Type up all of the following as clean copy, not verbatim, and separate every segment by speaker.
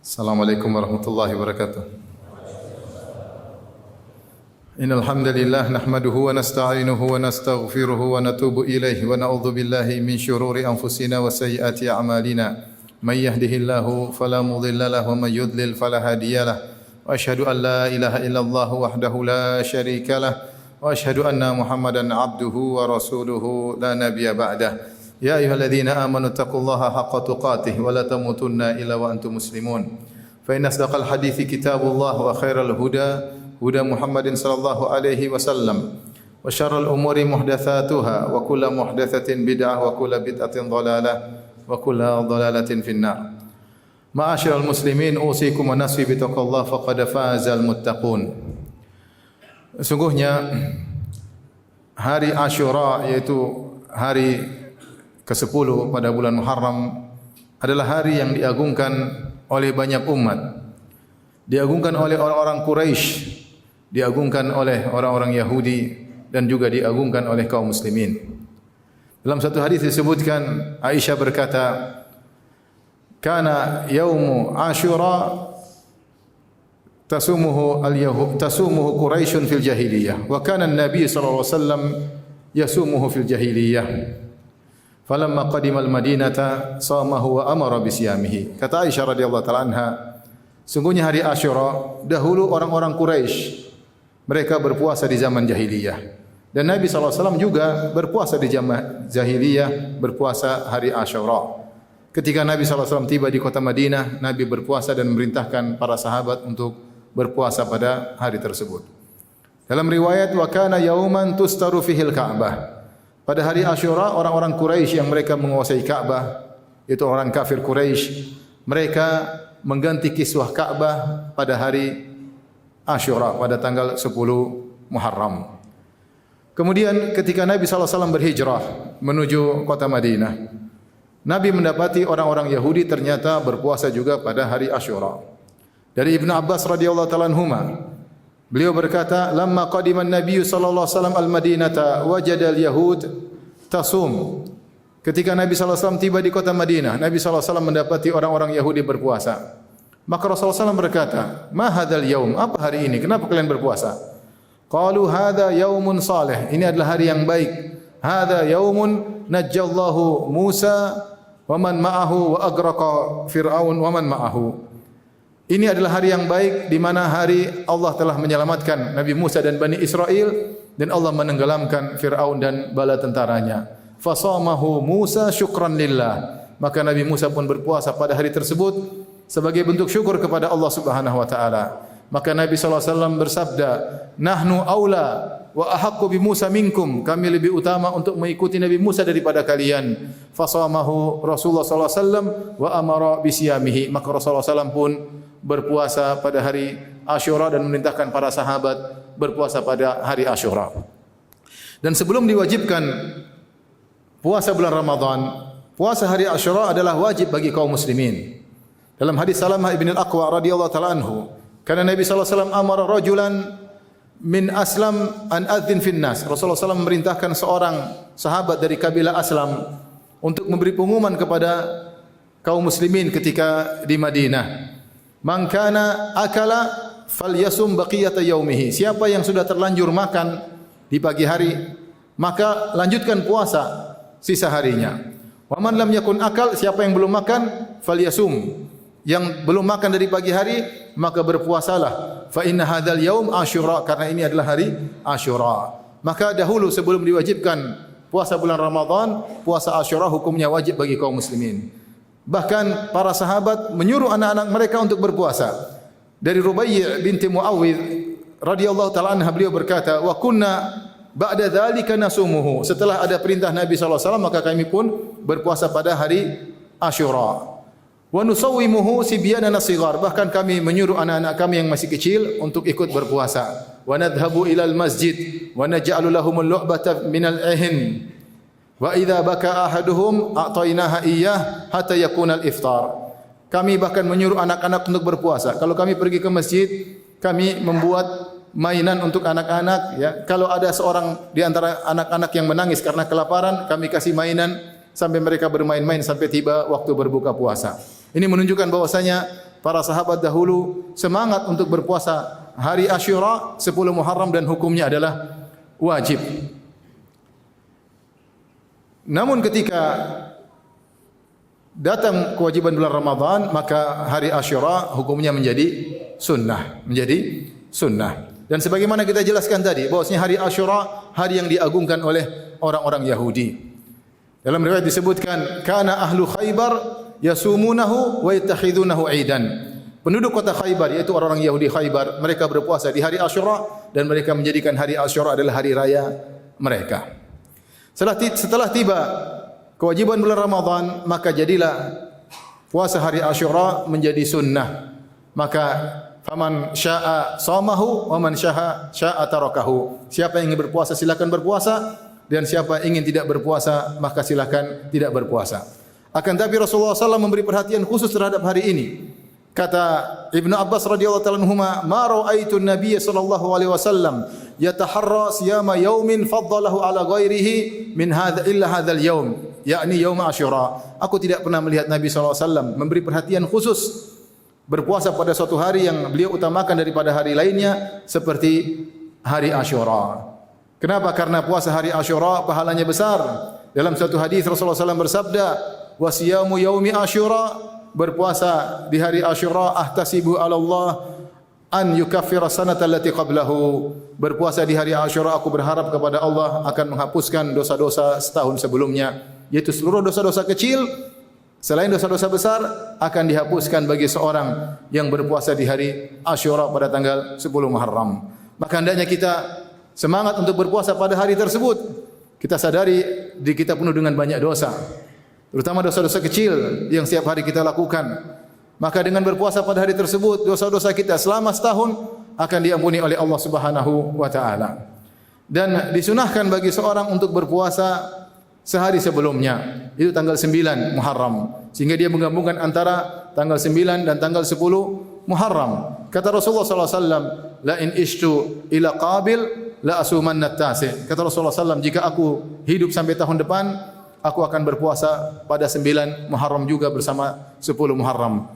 Speaker 1: Assalamualaikum warahmatullahi wabarakatuh. Innal hamdalillah nahmaduhu wa nasta'inuhu wa nastaghfiruhu wa natubu ilaihi wa na'udzu billahi min shururi anfusina wa sayyiati a'malina. May yahdihillahu fala mudilla lahu wa may yudlil fala hadiyalah. Wa asyhadu an la ilaha illallah wahdahu la syarika lah wa asyhadu anna Muhammadan abduhu wa rasuluhu la nabiyya ba'dah. Ya ayyuhalladzina amanu taqullaha haqqa tuqatih wa la tamutunna illa wa antum muslimun. Fa inna asdaqal hadithi kitabullah wa khairal huda huda Muhammadin sallallahu alaihi wasallam wa syarrul umuri muhdatsatuha wa kullu muhdatsatin bid'ah wa kullu bid'atin dhalalah wa kullu dhalalatin finnar. Ma'asyiral muslimin, usikum wa nafsi bi taqwallah faqad fazal muttaqun. Sungguhnya hari Asyura, yaitu hari ke-10 pada bulan Muharram, adalah hari yang diagungkan oleh banyak umat. Diagungkan oleh orang-orang Quraisy, diagungkan oleh orang-orang Yahudi, dan juga diagungkan oleh kaum muslimin. Dalam satu hadis disebutkan, Aisyah berkata, "Kana yaumu Asyura tasumuhu al-yahud tasumuhu Quraisyun fil jahiliyah wa kana an-nabiy sallallahu alaihi wasallam yasumuhu fil jahiliyah. Falamma qadimal Madinata samahu wa amara bisiyamihi." Kata Aisyah radhiyallahu taala anha, sungguhnya hari Asyura dahulu orang-orang Quraisy mereka berpuasa di zaman jahiliyah, dan Nabi sallallahu alaihi wasallam juga berpuasa di zaman jahiliyah, berpuasa hari Asyura. Ketika Nabi sallallahu alaihi wasallam tiba di kota Madinah, Nabi berpuasa dan memerintahkan para sahabat untuk berpuasa pada hari tersebut. Dalam riwayat, wa kana yauman tustaru fihil Ka'bah. Pada hari Asyura, orang-orang Quraisy yang mereka menguasai Ka'bah, itu orang kafir Quraisy, mereka mengganti kiswah Ka'bah pada hari Asyura, pada tanggal 10 Muharram. Kemudian ketika Nabi SAW berhijrah menuju kota Madinah, Nabi mendapati orang-orang Yahudi ternyata berpuasa juga pada hari Asyura. Dari Ibnu Abbas radhiyallahu ta'ala anhuma, beliau berkata, "Lamma qadiman Nabi sallallahu alaihi wasallam al-Madinata wajada al-yahud tasum." Ketika Nabi sallallahu alaihi wasallam tiba di kota Madinah, Nabi sallallahu alaihi wasallam mendapati orang-orang Yahudi berpuasa. Maka Rasulullah SAW berkata, "Ma hadzal yaum?" Apa hari ini? Kenapa kalian berpuasa? Qalu hadza yaumun salih. Ini adalah hari yang baik. Hadza yaumun najjallahu Musa wa man ma'ahu wa aghraqa Fir'aun wa man ma'ahu. Ini adalah hari yang baik di mana hari Allah telah menyelamatkan Nabi Musa dan Bani Israel, dan Allah menenggelamkan Fir'aun dan bala tentaranya. Fasamahu Musa syukran lillah. Maka Nabi Musa pun berpuasa pada hari tersebut sebagai bentuk syukur kepada Allah Subhanahu wa taala. Maka Nabi sallallahu alaihi wasallam bersabda, "Nahnu aula wa ahaqqu bi Musa minkum." Kami lebih utama untuk mengikuti Nabi Musa daripada kalian. Fasamahu Rasulullah sallallahu alaihi wasallam wa amara bi siyamihi. Maka Rasulullah sallallahu alaihi wasallam pun berpuasa pada hari Asyura dan memerintahkan para sahabat berpuasa pada hari Asyura. Dan sebelum diwajibkan puasa bulan Ramadan, puasa hari Asyura adalah wajib bagi kaum muslimin. Dalam hadis Salamah ibn al-Aqwa radhiyallahu ta'ala anhu, karena Nabi sallallahu alaihi wasallam amara rajulan min Aslam an adzin fin nas. Rasulullah SAW memerintahkan seorang sahabat dari kabilah Aslam untuk memberi pengumuman kepada kaum muslimin ketika di Madinah. Man kana akala falyasum baqiyata yaumihi. Siapa yang sudah terlanjur makan di pagi hari, maka lanjutkan puasa sisa harinya. Wa man lam yakun akal, siapa yang belum makan, falyasum. Yang belum makan dari pagi hari, maka berpuasalah. Fa inna hadzal yaum Asyura, karena ini adalah hari Asyura. Maka dahulu sebelum diwajibkan puasa bulan Ramadan, puasa Asyura hukumnya wajib bagi kaum muslimin. Bahkan para sahabat menyuruh anak-anak mereka untuk berpuasa. Dari Rubai' binti Muawwidh radhiyallahu ta'ala anha, beliau berkata, "Wa kunna ba'da dzalika nasumuhu." Setelah ada perintah Nabi sallallahu alaihi wasallam, maka kami pun berpuasa pada hari Asyura. Wa nusawwimuhu sibyanana shighar. Bahkan kami menyuruh anak-anak kami yang masih kecil untuk ikut berpuasa. Wa nadhhabu ilal masjid wa naj'alu lahumul lu'bata minal ahin. Wa idza baka ahaduhum a'tainaha iyyah hatta yakuna al-iftar. Kami bahkan menyuruh anak-anak untuk berpuasa. Kalau kami pergi ke masjid, kami membuat mainan untuk anak-anak, ya. Kalau ada seorang di antara anak-anak yang menangis karena kelaparan, kami kasih mainan sampai mereka bermain-main sampai tiba waktu berbuka puasa. Ini menunjukkan bahwasanya para sahabat dahulu semangat untuk berpuasa hari Asyura 10 Muharram dan hukumnya adalah wajib. Namun ketika datang kewajiban bulan Ramadan, maka hari Asyura hukumnya menjadi sunnah, Dan sebagaimana kita jelaskan tadi, bahwasanya hari Asyura hari yang diagungkan oleh orang-orang Yahudi. Dalam riwayat disebutkan, kana ahlu Khaybar yasumunahu wa yattakhidunahu aidan. Penduduk kota Khaybar, yaitu orang-orang Yahudi Khaybar, mereka berpuasa di hari Asyura dan mereka menjadikan hari Asyura adalah hari raya mereka. Setelah tiba kewajiban bulan Ramadan, maka jadilah puasa hari Asyura menjadi sunnah. Maka faman syaa'a shamahu wa man syaa'a tarakahu. Siapa yang ingin berpuasa silakan berpuasa, dan siapa ingin tidak berpuasa maka silakan tidak berpuasa. Akan tapi Rasulullah SAW memberi perhatian khusus terhadap hari ini. Kata Ibnu Abbas radhiyallahu ta'ala anhuma, "Ma ra'aitu an-nabiy sallallahu alaihi wasallam yataharra siyama yaumin faddalahu ala ghairihi min hadza illa hadzal yaum, yakni yaum Asyura." Aku tidak pernah melihat Nabi sallallahu alaihi wasallam memberi perhatian khusus berpuasa pada suatu hari yang beliau utamakan daripada hari lainnya seperti hari Asyura. Kenapa? Karena puasa hari Asyura pahalanya besar. Dalam satu hadis Rasulullah SAW bersabda, "Wa siyamu yaumi Asyura," berpuasa di hari Asyura, "ahtasibu 'ala Allah an yukaffira sanata allati qablahu." Berpuasa di hari Asyura aku berharap kepada Allah akan menghapuskan dosa-dosa setahun sebelumnya, yaitu seluruh dosa-dosa kecil selain dosa-dosa besar akan dihapuskan bagi seorang yang berpuasa di hari Asyura pada tanggal 10 Muharram. Maka hendaknya kita semangat untuk berpuasa pada hari tersebut. Kita sadari diri kita penuh dengan banyak dosa, terutama dosa-dosa kecil yang setiap hari kita lakukan. Maka dengan berpuasa pada hari tersebut, dosa-dosa kita selama setahun akan diampuni oleh Allah Subhanahu wa taala. Dan disunahkan bagi seorang untuk berpuasa sehari sebelumnya, itu tanggal 9 Muharram, sehingga dia menggabungkan antara tanggal 9 dan tanggal 10 Muharram. Kata Rasulullah SAW, "La in ishtu ila qabil la asumanna at-tasi'." Kata Rasulullah SAW, jika aku hidup sampai tahun depan, aku akan berpuasa pada 9 Muharram juga bersama 10 Muharram.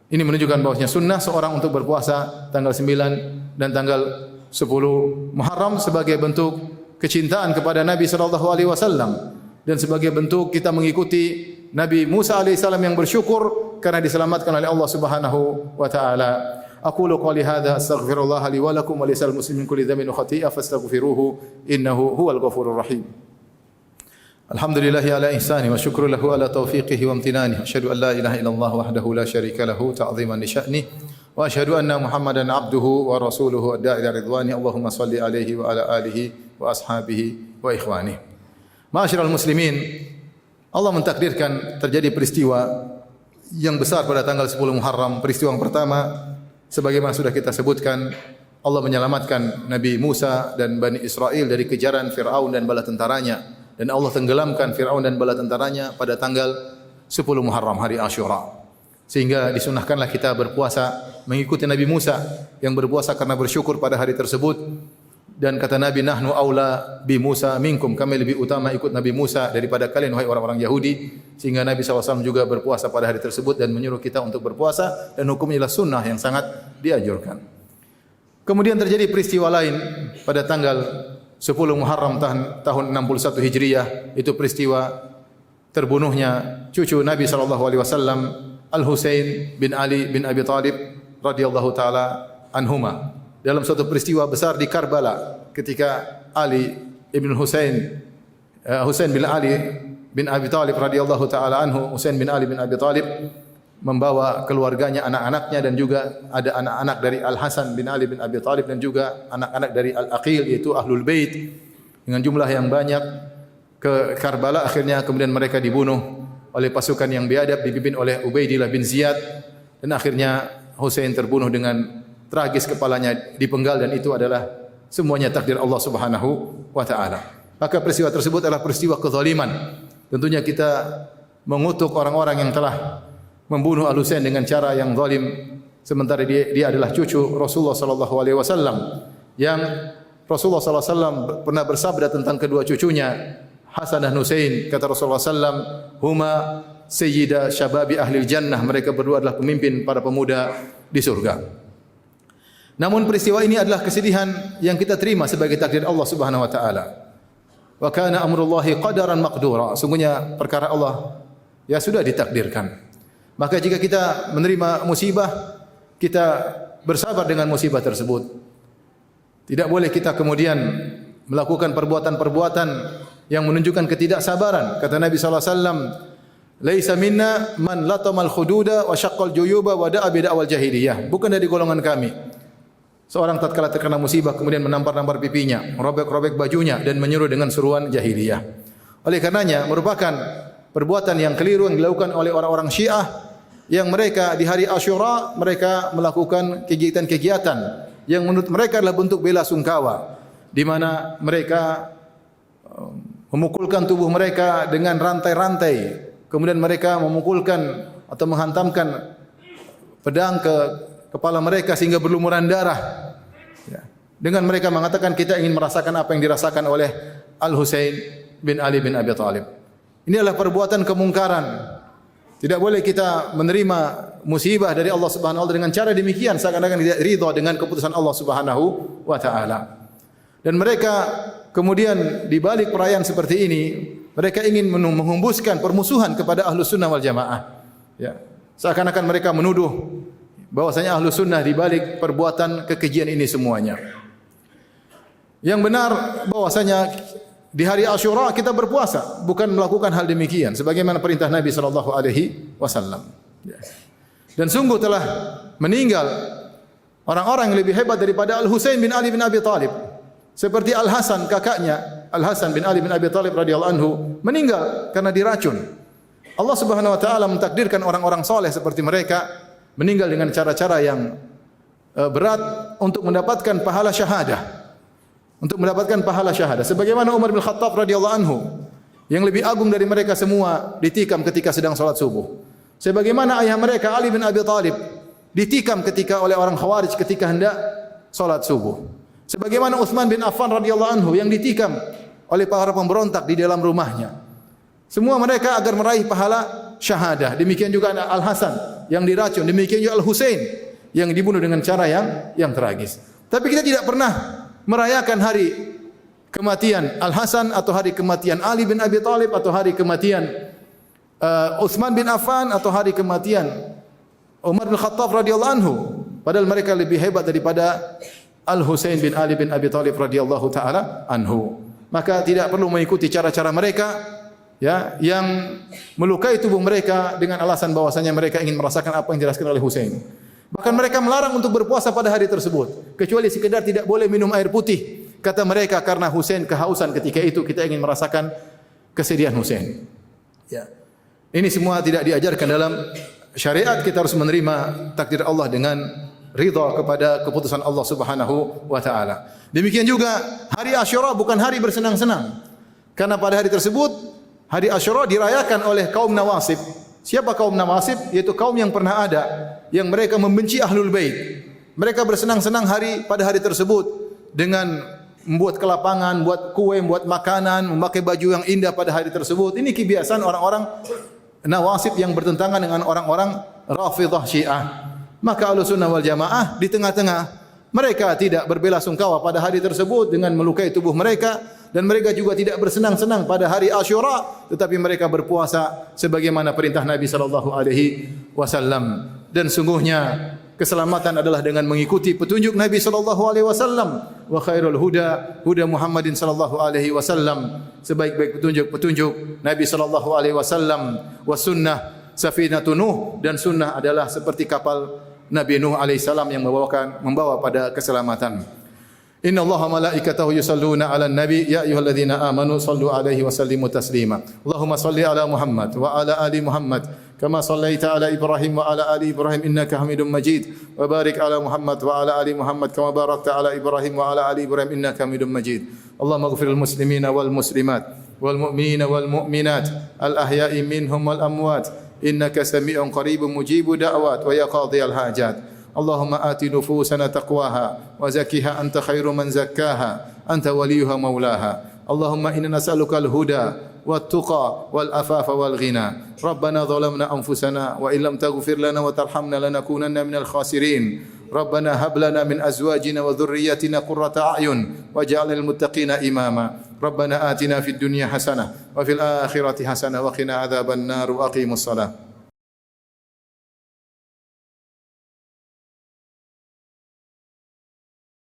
Speaker 1: Ini menunjukkan bahwasanya sunnah seorang untuk berpuasa tanggal 9 dan tanggal 10 Muharram sebagai bentuk kecintaan kepada Nabi sallallahu alaihi wasallam dan sebagai bentuk kita mengikuti Nabi Musa alaihissalam yang bersyukur karena diselamatkan oleh Allah Subhanahu wa taala. Aqulu qali hadza astaghfirullah li wa lakum wa lisal muslimin kulli dhanbin wa khati'ah fastaghfiruhu innahu huwal ghafurur rahim. Alhamdulillahi ala ihsani wa syukru lahu ala taufiqihi wa amtinani. Asyhadu an la ilaha illallah wahdahu la syarika lahu ta'ziman li sya'ni wa asyhadu anna Muhammadan abduhu wa rasuluhu ad-da'i ila ridwani. Allahumma shalli alaihi wa ala alihi wa ashabihi wa ikhwanihi. Ma'asyiral muslimin, Allah mentakdirkan terjadi peristiwa yang besar pada tanggal 10 Muharram. Peristiwa yang pertama, sebagaimana sudah kita sebutkan, Allah menyelamatkan Nabi Musa dan Bani Israel dari kejaran Fir'aun dan bala tentaranya. Dan Allah tenggelamkan Fir'aun dan bala tentaranya pada tanggal 10 Muharram, hari Asyura. Sehingga disunahkanlah kita berpuasa mengikuti Nabi Musa yang berpuasa karena bersyukur pada hari tersebut. Dan kata Nabi, "Nahnu aula bi Musa minkum." Kami lebih utama ikut Nabi Musa daripada kalian, wahai orang-orang Yahudi. Sehingga Nabi SAW juga berpuasa pada hari tersebut dan menyuruh kita untuk berpuasa, dan hukumnya adalah sunnah yang sangat dianjurkan. Kemudian terjadi peristiwa lain pada tanggal 10 Muharram tahun 61 Hijriah, itu peristiwa terbunuhnya cucu Nabi SAW, Al-Husain bin Ali bin Abi Thalib radhiyallahu taala anhuma. Dalam suatu peristiwa besar di Karbala, ketika Ali ibn Husain bin Ali bin Abi Thalib radhiyallahu taala anhu, Husain bin Ali bin Abi Thalib membawa keluarganya, anak-anaknya, dan juga ada anak-anak dari Al-Hasan bin Ali bin Abi Thalib dan juga anak-anak dari Al-Aqil, yaitu Ahlul Bait, dengan jumlah yang banyak ke Karbala. Akhirnya kemudian mereka dibunuh oleh pasukan yang biadab dipimpin oleh Ubaidillah bin Ziyad, dan akhirnya Husain terbunuh dengan tragis, kepalanya dipenggal, dan itu adalah semuanya takdir Allah Subhanahu wa taala. Maka peristiwa tersebut adalah peristiwa kezaliman. Tentunya kita mengutuk orang-orang yang telah membunuh Al-Husain dengan cara yang zalim, sementara dia adalah cucu Rasulullah sallallahu alaihi wasallam, yang Rasulullah sallallahu alaihi wasallam pernah bersabda tentang kedua cucunya, Hasan dan Husain, kata Rasulullah sallam, huma sayyida syababi ahli jannah, mereka berdua adalah pemimpin para pemuda di surga. Namun peristiwa ini adalah kesedihan yang kita terima sebagai takdir Allah Subhanahu wa taala. Wa kana amrullahi qadaran maqdura. Sungguhnya perkara Allah ya sudah ditakdirkan. Maka jika kita menerima musibah, kita bersabar dengan musibah tersebut. Tidak boleh kita kemudian melakukan perbuatan-perbuatan yang menunjukkan ketidaksabaran. Kata Nabi sallallahu alaihi wasallam, "Laisa minna man latamal khududa wa syaqqal juyuba wa da'a bi da'wal jahiliyah." Bukan dari golongan kami seorang tatkala terkena musibah kemudian menampar-nampar pipinya, merobek-robek bajunya dan menyuruh dengan seruan jahiliyah. Oleh karenanya merupakan perbuatan yang keliru yang dilakukan oleh orang-orang Syiah yang mereka di hari Asyura mereka melakukan kegiatan-kegiatan yang menurut mereka adalah bentuk bela sungkawa, di mana mereka memukulkan tubuh mereka dengan rantai-rantai, kemudian mereka memukulkan atau menghantamkan pedang ke kepala mereka sehingga berlumuran darah. Ya. Dengan mereka mengatakan kita ingin merasakan apa yang dirasakan oleh Al-Husain bin Ali bin Abi Thalib. Ini adalah perbuatan kemungkaran. Tidak boleh kita menerima musibah dari Allah Subhanahu wa taala dengan cara demikian seakan-akan tidak ridha dengan keputusan Allah Subhanahu wa taala. Dan mereka kemudian di balik perayaan seperti ini, mereka ingin menghembuskan permusuhan kepada Ahlus Sunnah wal Jamaah. Ya. Seakan-akan mereka menuduh bahwasanya Ahlus Sunnah di balik perbuatan kekejian ini semuanya. Yang benar bahwasanya di hari Asyura kita berpuasa, bukan melakukan hal demikian sebagaimana perintah Nabi sallallahu alaihi wasallam. Dan sungguh telah meninggal orang-orang yang lebih hebat daripada Al-Husain bin Ali bin Abi Thalib. Seperti Al-Hasan, kakaknya Al-Hasan bin Ali bin Abi Thalib radhiyallahu anhu meninggal karena diracun. Allah Subhanahu wa taala mentakdirkan orang-orang saleh seperti mereka meninggal dengan cara-cara yang berat untuk mendapatkan pahala syahadah. Untuk mendapatkan pahala syahadah. Sebagaimana Umar bin Khattab radhiyallahu anhu yang lebih agung dari mereka semua ditikam ketika sedang salat subuh. Sebagaimana ayah mereka Ali bin Abi Thalib ditikam ketika oleh orang Khawarij ketika hendak salat subuh. Sebagaimana Utsman bin Affan radhiyallahu anhu yang ditikam oleh para pemberontak di dalam rumahnya. Semua mereka agar meraih pahala syahadah. Demikian juga Al-Hasan yang diracun, demikian juga Al-Husain yang dibunuh dengan cara yang tragis. Tapi kita tidak pernah merayakan hari kematian Al-Hasan atau hari kematian Ali bin Abi Thalib atau hari kematian Utsman bin Affan atau hari kematian Umar bin Khattab radhiyallahu anhu, padahal mereka lebih hebat daripada Al-Husain bin Ali bin Abi Thalib radhiyallahu taala anhu. Maka tidak perlu mengikuti cara-cara mereka ya yang melukai tubuh mereka dengan alasan bahwasanya mereka ingin merasakan apa yang dirasakan oleh Husain. Bahkan mereka melarang untuk berpuasa pada hari tersebut kecuali sekedar tidak boleh minum air putih. Kata mereka karena Husain kehausan ketika itu, kita ingin merasakan kesedihan Husain. Ya. Ini semua tidak diajarkan dalam syariat. Kita harus menerima takdir Allah dengan ridha kepada keputusan Allah Subhanahu wa taala. Demikian juga hari Asyura bukan hari bersenang-senang. Karena pada hari tersebut hari Asyura dirayakan oleh kaum Nawasib. Siapa kaum Nawasib? Yaitu kaum yang pernah ada, yang mereka membenci Ahlul Bait. Mereka bersenang-senang pada hari tersebut dengan membuat kelapangan, buat kue, membuat makanan, memakai baju yang indah pada hari tersebut. Ini kebiasaan orang-orang Nawasib yang bertentangan dengan orang-orang Rafidhah Syiah. Maka Ahlus Sunnah wal Jamaah di tengah-tengah, mereka tidak berbela sungkawa pada hari tersebut dengan melukai tubuh mereka, dan mereka juga tidak bersenang-senang pada hari Asyura, tetapi mereka berpuasa sebagaimana perintah Nabi sallallahu alaihi wasallam. Dan sungguhnya keselamatan adalah dengan mengikuti petunjuk Nabi sallallahu alaihi wasallam. Wa khairul huda huda Muhammadin sallallahu alaihi wasallam. Sebaik-baik petunjuk Nabi sallallahu alaihi wasallam. Wa sunnah safinatun Nuh, dan sunnah adalah seperti kapal Nabi Nuh alaihi salam yang membawa pada keselamatan. Inna Allaha malaikatahu yusalluna 'alan nabi ya ayyuhalladzina amanu sallu 'alaihi wa sallimu taslima. Allahumma salli 'ala Muhammad wa 'ala ali Muhammad kama sallaita 'ala Ibrahim wa 'ala ali Ibrahim innaka Hamidum Majid. Wa barik 'ala Muhammad wa 'ala ali Muhammad kama barakta 'ala Ibrahim wa 'ala ali Ibrahim innaka Hamidum Majid. Allahumma ighfir lil muslimina wal muslimat wal mu'minina wal mu'minat al ahya'i minhum wal amwat innaka sami'un qaribun mujibu da'wat wa ya qadhiyal hajat. Allahumma ati nufusana taqwaha wa zakkiha anta khairu man zakkaha anta waliyuha maulaha Allahumma inna nas'aluka al-huda wat-tuqa wal-afafa wal-ghina. Rabbana zalamna anfusana wa illam taghfir lana wa tarhamna lanakunanna minal khasirin. Rabbana hab lana min azwajina wa dhurriyyatina qurrata a'yun waj'alna lil muttaqina imama. Rabbana atina fid dunya hasanah wa fil akhirati hasanah wa qina adzaban nar wa aqimus salah.